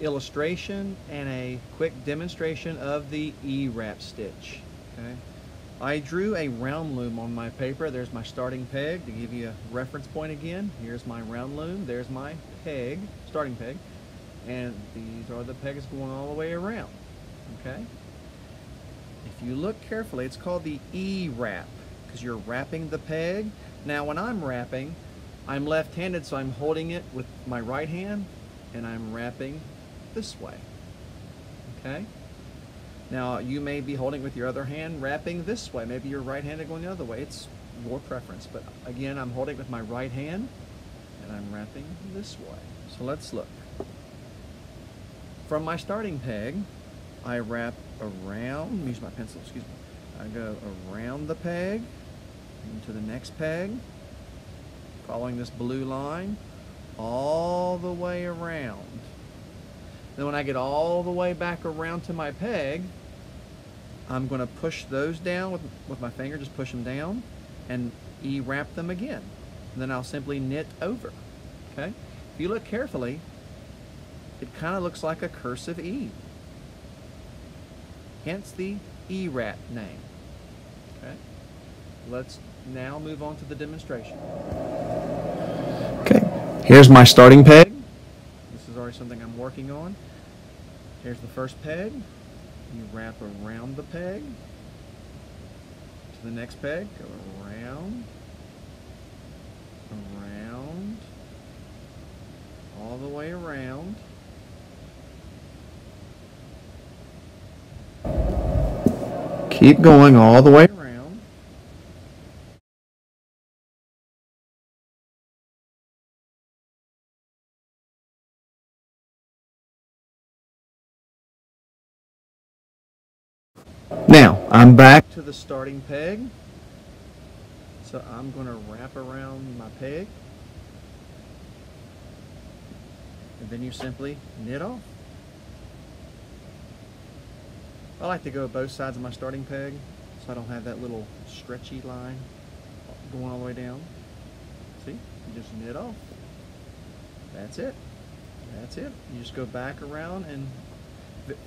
illustration and a quick demonstration of the EWRAP stitch. Okay. I drew a round loom on my paper. There's my starting peg to give you a reference point again. Here's my round loom. There's my peg, starting peg. And these are the pegs going all the way around. Okay. If you look carefully, it's called the EWRAP because you're wrapping the peg. Now when I'm wrapping, I'm left-handed, so I'm holding it with my right hand and I'm wrapping this way. Okay. Now you may be holding it with your other hand, wrapping this way. Maybe you're right-handed going the other way. It's your preference. But again, I'm holding it with my right hand and I'm wrapping this way. So let's look. From my starting peg, I wrap around, let me use my pencil, excuse me. I go around the peg into the next peg, following this blue line all the way around. Then when I get all the way back around to my peg, I'm going to push those down with my finger, just push them down, and E-wrap them again. And then I'll simply knit over. Okay? If you look carefully, it kind of looks like a cursive E. Hence the EWRAP name. Okay? Let's now move on to the demonstration. Okay, here's my starting peg. This is already something I'm working on. Here's the first peg. You wrap around the peg to the next peg. Go around, around, all the way around. Keep going all the way around. Now, I'm back to the starting peg. So I'm going to wrap around my peg. And then you simply knit off. I like to go both sides of my starting peg so I don't have that little stretchy line going all the way down. See? You just knit off. That's it. That's it. You just go back around, and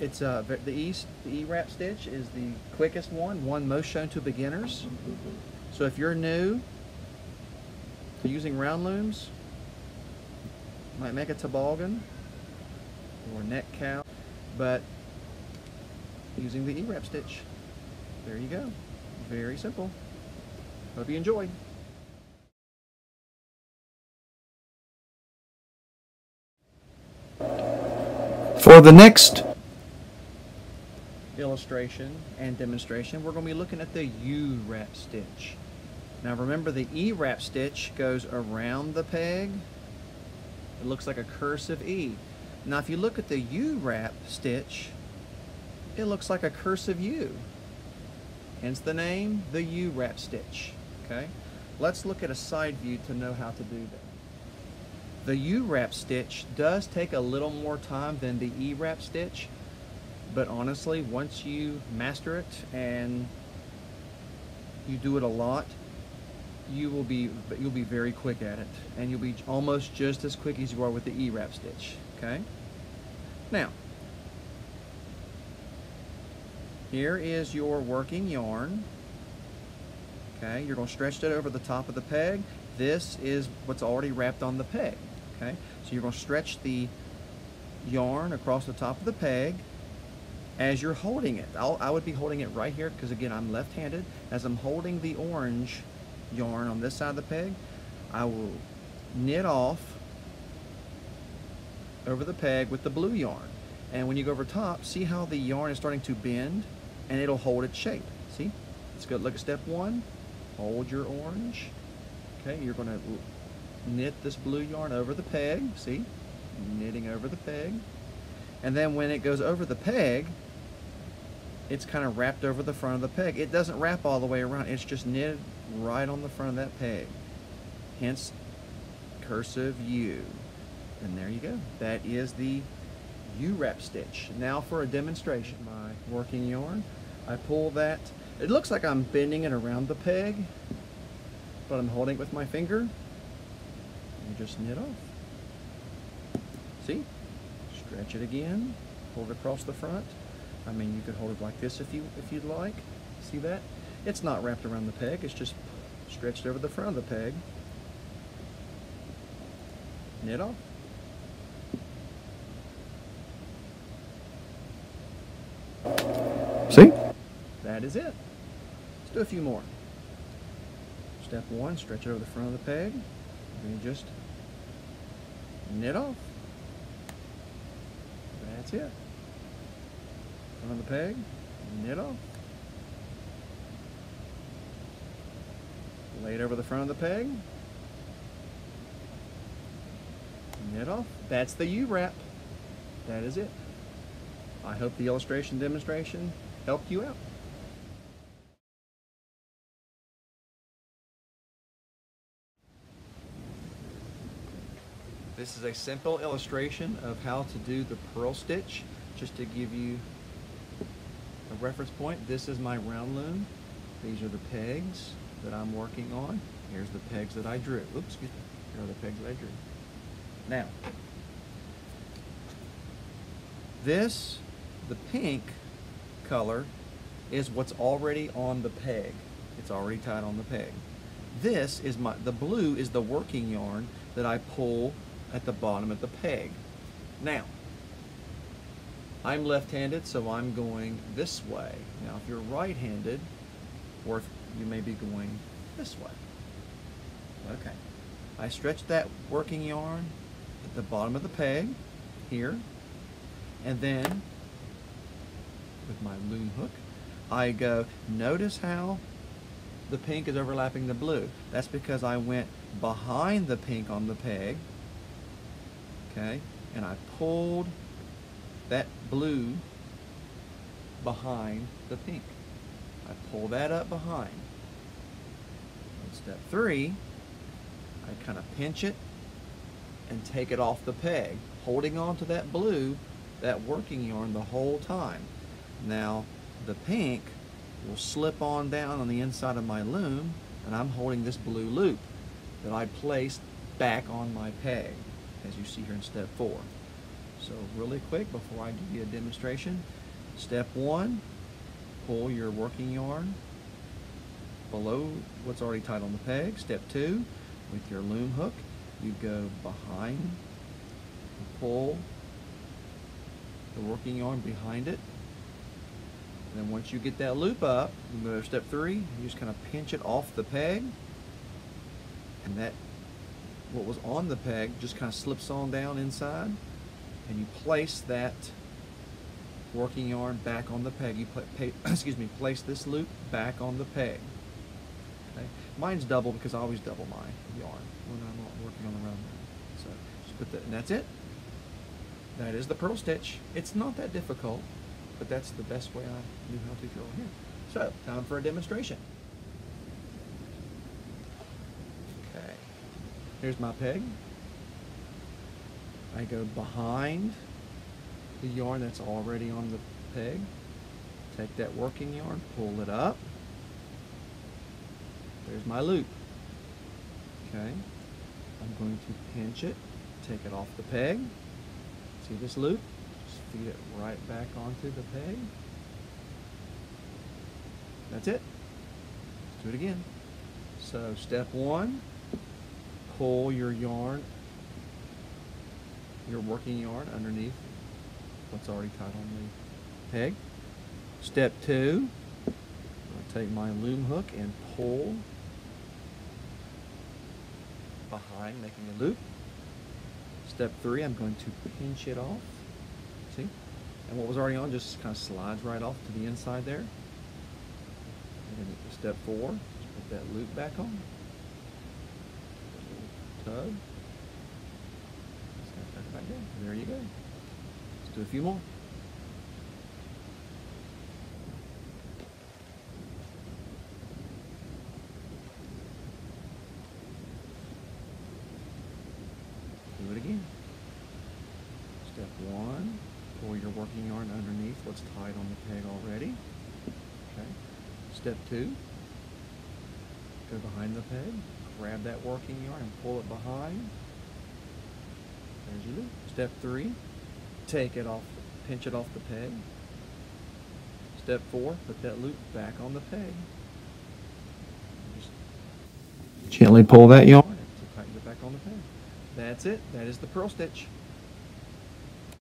it's the EWRAP stitch is the quickest one most shown to beginners. So if you're new to using round looms, you might make a toboggan or a neck cow, but using the EWRAP stitch, there you go. Very simple. Hope you enjoyed. For the next illustration and demonstration, we're going to be looking at the UWRAP stitch. Now remember, the EWRAP stitch goes around the peg. It looks like a cursive E. Now if you look at the UWRAP stitch, it looks like a cursive U. Hence the name, the UWRAP stitch. Okay? Let's look at a side view to know how to do that. The UWRAP stitch does take a little more time than the EWRAP stitch, but honestly, once you master it and you do it a lot, you'll be very quick at it, and you'll be almost just as quick as you are with the EWRAP stitch. Okay? Now, here is your working yarn. Okay, you're going to stretch it over the top of the peg. This is what's already wrapped on the peg. Okay, so you're going to stretch the yarn across the top of the peg as you're holding it. I would be holding it right here because, again, I'm left-handed. As I'm holding the orange yarn on this side of the peg, I will knit off over the peg with the blue yarn. And when you go over top, see how the yarn is starting to bend, and it'll hold its shape. See? Let's go look at step one. Hold your orange. Okay, you're going to knit this blue yarn over the peg. See? Knitting over the peg. And then when it goes over the peg, it's kind of wrapped over the front of the peg. It doesn't wrap all the way around. It's just knitted right on the front of that peg. Hence, cursive U. And there you go. That is the UWRAP stitch. Now for a demonstration. My working yarn, I pull that. It looks like I'm bending it around the peg, but I'm holding it with my finger and just knit off. See? Stretch it again, hold it across the front. I mean, you could hold it like this if you'd like. See that? It's not wrapped around the peg, it's just stretched over the front of the peg. Knit off. See? That is it. Let's do a few more. Step one, stretch it over the front of the peg. Then you just knit off. That's it. Front of the peg, knit off. Lay it over the front of the peg. Knit off. That's the UWRAP. That is it. I hope the illustration demonstration helped you out. This is a simple illustration of how to do the purl stitch. Just to give you a reference point, this is my round loom. These are the pegs that I'm working on. Here's the pegs that I drew. Oops, excuse me. Here are the pegs that I drew. Now, the pink color is what's already on the peg. It's already tied on the peg. The blue is the working yarn that I pull at the bottom of the peg. Now, I'm left-handed, so I'm going this way. Now, if you're right-handed, or if you may be going this way. Okay. I stretch that working yarn at the bottom of the peg, here, and then, with my loom hook, I go, notice how the pink is overlapping the blue. That's because I went behind the pink on the peg, okay, and I pulled that blue behind the pink. I pull that up behind. In step 3, I kind of pinch it and take it off the peg, holding on to that blue, that working yarn the whole time. Now, the pink will slip on down on the inside of my loom, and I'm holding this blue loop that I placed back on my peg, as you see here in step 4. So really quick, before I give you a demonstration, step 1, pull your working yarn below what's already tied on the peg. Step 2, with your loom hook, you go behind and pull the working yarn behind it. And then once you get that loop up, you go to step 3, you just kind of pinch it off the peg, and that what was on the peg just kind of slips on down inside, and you place that working yarn back on the peg. You place this loop back on the peg. Okay? Mine's double because I always double my yarn when I'm working on the round loom. So just put that, and that's it. That is the purl stitch. It's not that difficult, but that's the best way I knew how to draw here. So, time for a demonstration. Okay, here's my peg. I go behind the yarn that's already on the peg. Take that working yarn, pull it up. There's my loop. Okay, I'm going to pinch it, take it off the peg. See this loop? Just feed it right back onto the peg. That's it. Let's do it again. So step 1, pull your yarn, your working yarn underneath what's already tied on the peg. Step 2, I'm going to take my loom hook and pull behind, making a loop. Step 3, I'm going to pinch it off. See? And what was already on just kind of slides right off to the inside there. And then step 4, just put that loop back on. Tug. Just kind of tuck it back down. There you go. Let's do a few more. Do it again. Step 1, pull your working yarn underneath what's tied on the peg already. Okay. Step 2, go behind the peg, grab that working yarn and pull it behind. There's your loop. Step 3, take it off, pinch it off the peg. Step 4, put that loop back on the peg. Just gently pull that yarn to tighten it back on the peg. That's it. That is the purl stitch.